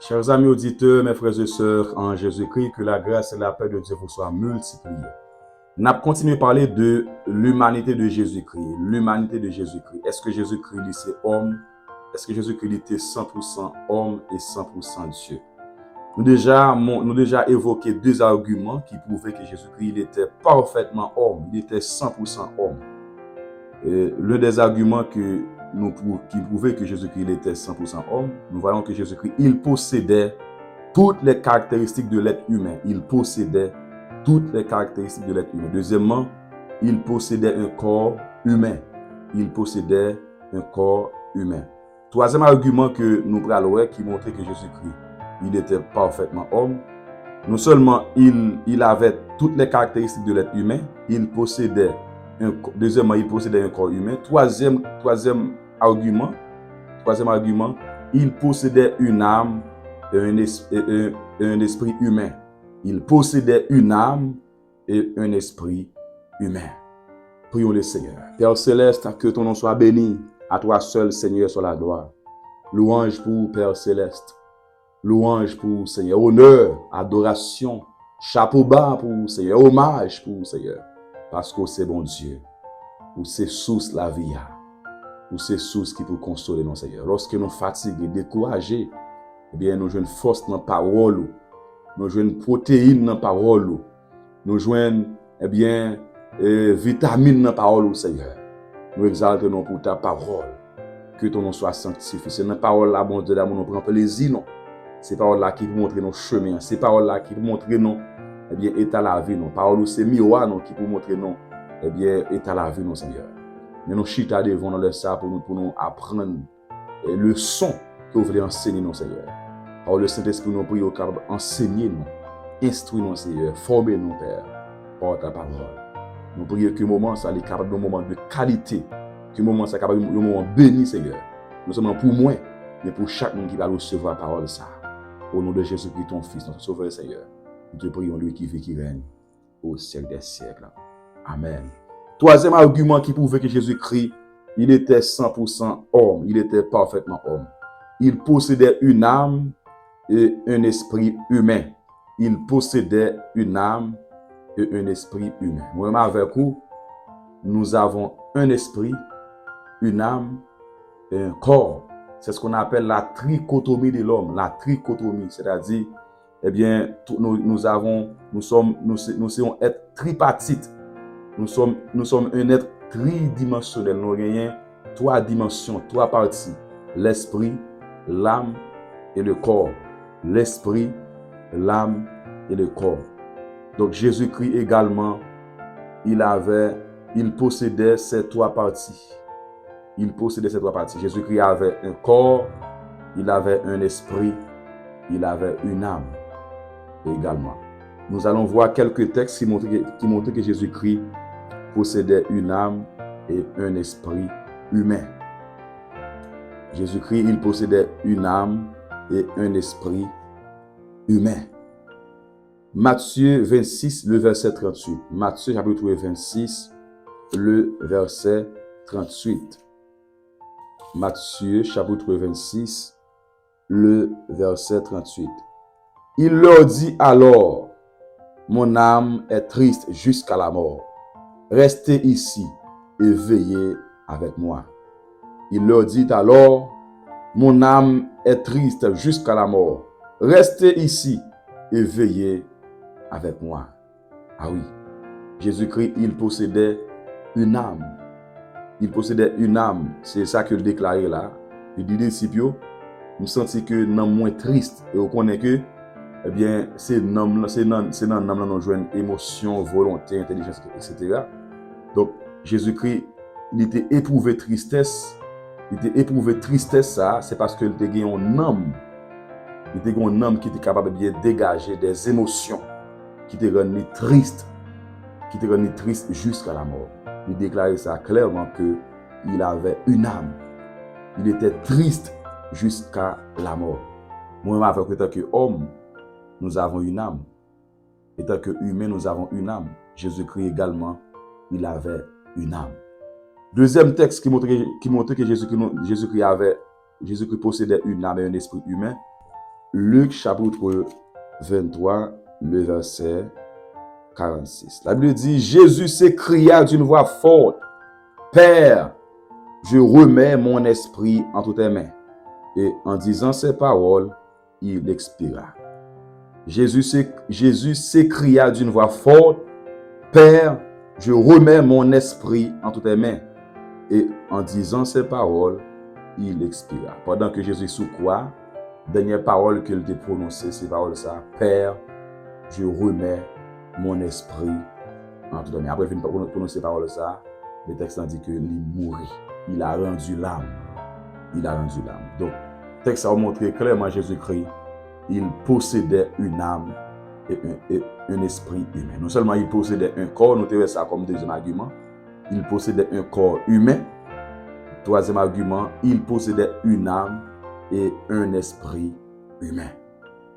Chers amis auditeurs, mes frères et sœurs en Jésus-Christ, que la grâce et la paix de Dieu vous soient multipliées. Nous avons continué à parler de l'humanité de Jésus-Christ. L'humanité de Jésus-Christ. Est-ce que Jésus-Christ était homme? Est-ce que Jésus-Christ était 100% homme et 100% Dieu? Nous déjà évoqué deux arguments qui prouvaient que Jésus-Christ était parfaitement homme. Il était 100% homme. L'un des arguments qui prouvait que Jésus-Christ était 100% homme, nous voyons que Jésus-Christ, il possédait toutes les caractéristiques de l'être humain. Il possédait toutes les caractéristiques de l'être humain. Deuxièmement, il possédait un corps humain. Il possédait un corps humain. Troisième argument que nous prenons qui montrait que Jésus-Christ, il était parfaitement homme. Non seulement il avait toutes les caractéristiques de l'être humain, deuxièmement, il possédait un corps humain. Troisième argument, il possédait une âme et un esprit humain. Il possédait une âme et un esprit humain. Prions le Seigneur. Père céleste, que ton nom soit béni. À toi seul, Seigneur, soit la gloire. Louange pour Père céleste. Louange pour Seigneur. Honneur, adoration, chapeau bas pour Seigneur. Hommage pour Seigneur. Parce que c'est bon Dieu. Ou c'est source la vie. Ou c'est source qui peut consoler nos Seigneur. Lorsque nous fatigués, découragés, eh bien, nous jouons force dans la parole. Nous jouons protéines dans la parole. Nous jouons, eh bien, vitamines dans la parole, Seigneur. Nous exaltons pour ta parole. Que ton nom soit sanctifié. C'est dans la parole là, bon Dieu, nous prend plaisir, non? C'est parole là qui vous montre nos chemins. C'est parole là qui vous montre non, eh bien, état la vie, non? Parole c'est miroir, non, qui vous montre non, eh bien, état la vie, non, Seigneur. Mais nous chita devant le ça pour nous apprendre le son que vous voulez enseigner, non, Seigneur. Alors le Saint-Esprit nous prie au capable enseigner nous, instruire nous, Seigneur, former nous, Père, par ta parole. Nous prions que le moment ça est capable d'un moment de qualité, que le moment ça est capable d'un moment béni, Seigneur. Nous sommes pour moi, mais pour chaque monde qui va recevoir la parole ça. Au nom de Jésus-Christ, ton Fils, notre Sauveur, Seigneur. Nous te prions, lui qui vit, qui règne au siècle des siècles. Amen. Troisième argument qui prouvait que Jésus-Christ, il était 100% homme. Il était parfaitement homme. Il possédait une âme et un esprit humain. Il possédait une âme et un esprit humain. Moi-même avec vous, nous avons un esprit, une âme et un corps. C'est ce qu'on appelle la trichotomie de l'homme. La trichotomie, c'est-à-dire, eh bien, nous sommes être tripartite. Nous sommes un être tridimensionnel. Nous avons trois dimensions, trois parties. L'esprit, l'âme et le corps. L'esprit, l'âme et le corps. Donc Jésus-Christ également, il possédait ces trois parties. Il possédait ces trois parties. Jésus-Christ avait un corps, il avait un esprit, il avait une âme également. Nous allons voir quelques textes qui montrent que Jésus-Christ possédait une âme et un esprit humain. Jésus-Christ, il possédait une âme et un esprit humain. Matthieu 26, le verset 38. Matthieu chapitre 26, le verset 38. Matthieu chapitre 26, le verset 38. Il leur dit alors, mon âme est triste jusqu'à la mort. Restez ici et veillez avec moi. Il leur dit alors, mon âme est triste jusqu'à la mort. Restez ici et veillez avec moi. Ah oui, Jésus-Christ, il possédait une âme. Il possédait une âme. C'est ça qu'il déclarait là. Il dit disciples, nous sentons que nous sommes moins tristes. Et on connaît que, eh bien, c'est dans l'âme nous jouons émotion, volonté, intelligence, etc. Donc, Jésus-Christ, il était éprouvé tristesse. Il était éprouvé tristesse, ça, c'est parce qu'il était gagné un âme. Il était un âme qui était capable de bien dégager des émotions qui te rendent triste, jusqu'à la mort. Il déclarait ça clairement qu'il avait une âme. Il était triste jusqu'à la mort. Moi-même, avec tant qu'homme, nous avons une âme. Et tant qu'humain, nous avons une âme. Jésus-Christ également, il avait une âme. Deuxième texte qui montrait que Jésus-Christ possédait une âme et un esprit humain. Luc chapitre 23, le verset 46. La Bible dit, Jésus s'écria d'une voix forte, Père, je remets mon esprit entre tes mains. Et en disant ces paroles, il expira. Jésus s'écria d'une voix forte, Père, je remets mon esprit entre tes mains. Et en disant ces paroles, il expira. Pendant que Jésus sous croix, dernière parole qu'il a prononcée, ces paroles ça, Père, je remets mon esprit entre tes mains. Après, il a prononcé ces paroles ça, le texte dit que il mourit. Il a rendu l'âme. Il a rendu l'âme. Donc, le texte a montré clairement Jésus-Christ, il possédait une âme et un esprit humain. Non seulement il possédait un corps, nous avons ça comme deuxième argument, il possédait un corps humain. Troisième argument, il possédait une âme et un esprit humain.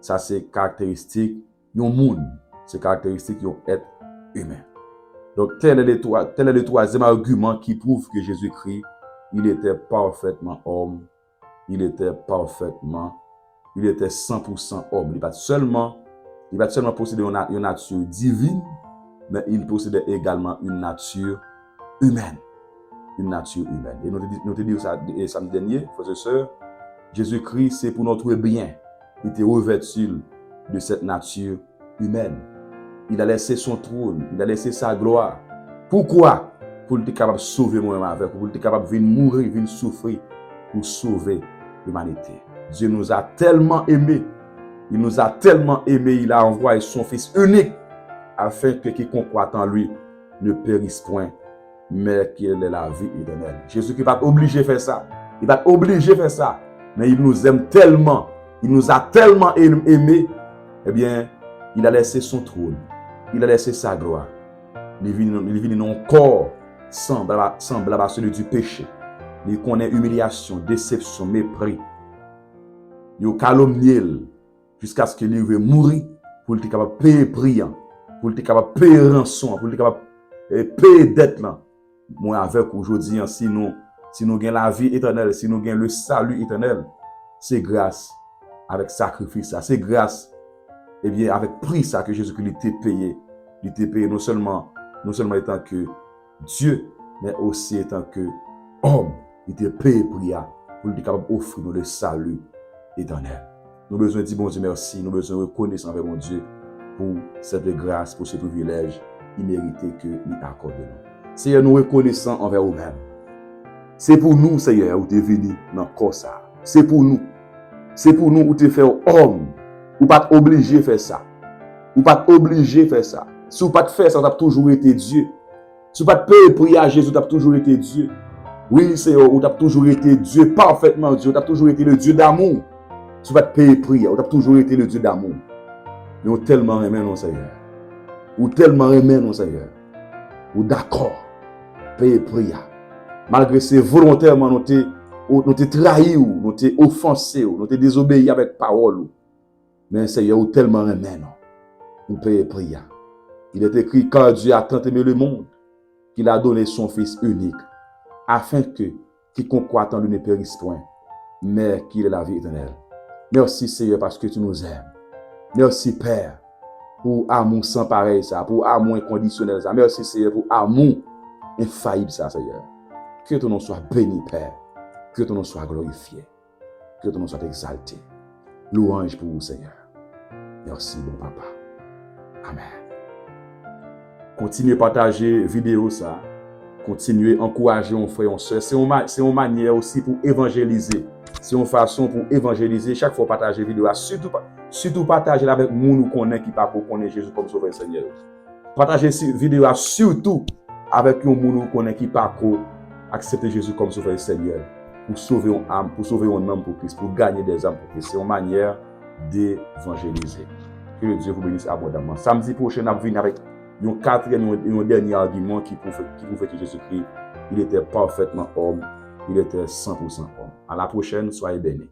Ça, c'est caractéristique du monde. C'est caractéristique d'un être humain. Donc, tel est le troisième argument qui prouve que Jésus-Christ, il était parfaitement homme. Il était 100% homme. Il ne pas seulement posséder une nature divine, mais il possédait également une nature humaine. Une nature humaine. Et nous te disons ça samedi dernier, frères et sœurs, Jésus-Christ, c'est pour notre bien. Il était revêtu de cette nature humaine. Il a laissé son trône, il a laissé sa gloire. Pourquoi? Pour être capable de sauver moi-même avec, pour être capable de venir mourir, venir souffrir, pour sauver l'humanité. Dieu nous a tellement aimés. Il nous a tellement aimés, il a envoyé son Fils unique afin que quiconque croit en lui ne périsse point, mais qu'il ait la vie éternelle. Jésus qui n'est pas obligé de faire ça. Il n'est pas obligé de faire ça. Mais il nous aime tellement. Il nous a tellement aimés. Eh bien, il a laissé son trône. Il a laissé sa gloire. Il vit dans un corps semblable à celui du péché. Il connaît humiliation, déception, mépris. Il a calomnié jusqu'à ce qu'il veuille mourir pour être capable de payer prix, pour être capable de payer rançon, pour être capable de payer dette. Moi, avec aujourd'hui, si nous avons la vie éternelle, si nous avons le salut éternel, c'est grâce avec sacrifice, c'est grâce, eh bien, avec prix ça que Jésus-Christ t'a payé. Il t'a payé non seulement étant que Dieu, mais aussi étant que homme. Il t'a payé prix pour être capable d'offrir le salut éternel. Nous avons besoin de dire bon Dieu merci, nous avons besoin de reconnaître envers mon Dieu pour cette grâce, pour ce privilège immérité que nous accorde nous. Seigneur, nous reconnaissons envers nous-mêmes. C'est pour nous, Seigneur, où tu es venu dans le corps ça. C'est pour nous. C'est pour nous où tu es fait homme. Ou pas obligé de faire ça. Ou pas obligé de faire ça. Si ou pas de faire ça, tu as toujours été Dieu. Si ou pas de payer prier à Jésus, tu as toujours été Dieu. Oui, Seigneur, ou tu as toujours été Dieu, parfaitement Dieu. Tu as toujours été le Dieu d'amour. Si ou pas de payer prier, ou tu as toujours été le Dieu d'amour. Mais on tellement aimé non, Seigneur. Ou tellement aimé non, Seigneur. Ou d'accord. Payer prière. Malgré ces volontairement, nous t'es trahi, nous t'es offensé, nous t'es désobéi avec parole. Mais Seigneur, ou tellement aimé, non. Ou payer prière. Il est écrit, car Dieu a tant aimé le monde, qu'il a donné son Fils unique, afin que quiconque croit en lui ne périsse point, mais qu'il ait la vie éternelle. Merci Seigneur, parce que tu nous aimes. Merci Père, pour amour sans pareil, ça, pour amour inconditionnel, ça. Merci Seigneur, pour amour infaillible, ça, Seigneur. Que ton nom soit béni, Père. Que ton nom soit glorifié. Que ton nom soit exalté. Louange pour vous, Seigneur. Merci, bon Papa. Amen. Continuez à partager la vidéo, ça. Continuez à encourager nos frères et sœurs. C'est une manière aussi pour évangéliser. C'est une façon pour évangéliser. Chaque fois partager la vidéo. Surtout partager avec nous qui pas connaître Jésus comme Sauveur Seigneur. Partagez cette vidéo surtout avec nous qui pas accepter Jésus comme Sauveur Seigneur. Pour sauver une âme, pour sauver un âme pour Christ, pour gagner des âmes pour Christ. C'est une manière d'évangéliser. Que le Dieu vous bénisse abondamment. Samedi prochain, nous venons avec un quatrième et un dernier argument qui prouve que Jésus-Christ, il était parfaitement homme, il était 100% homme. À la prochaine, soyez bénis.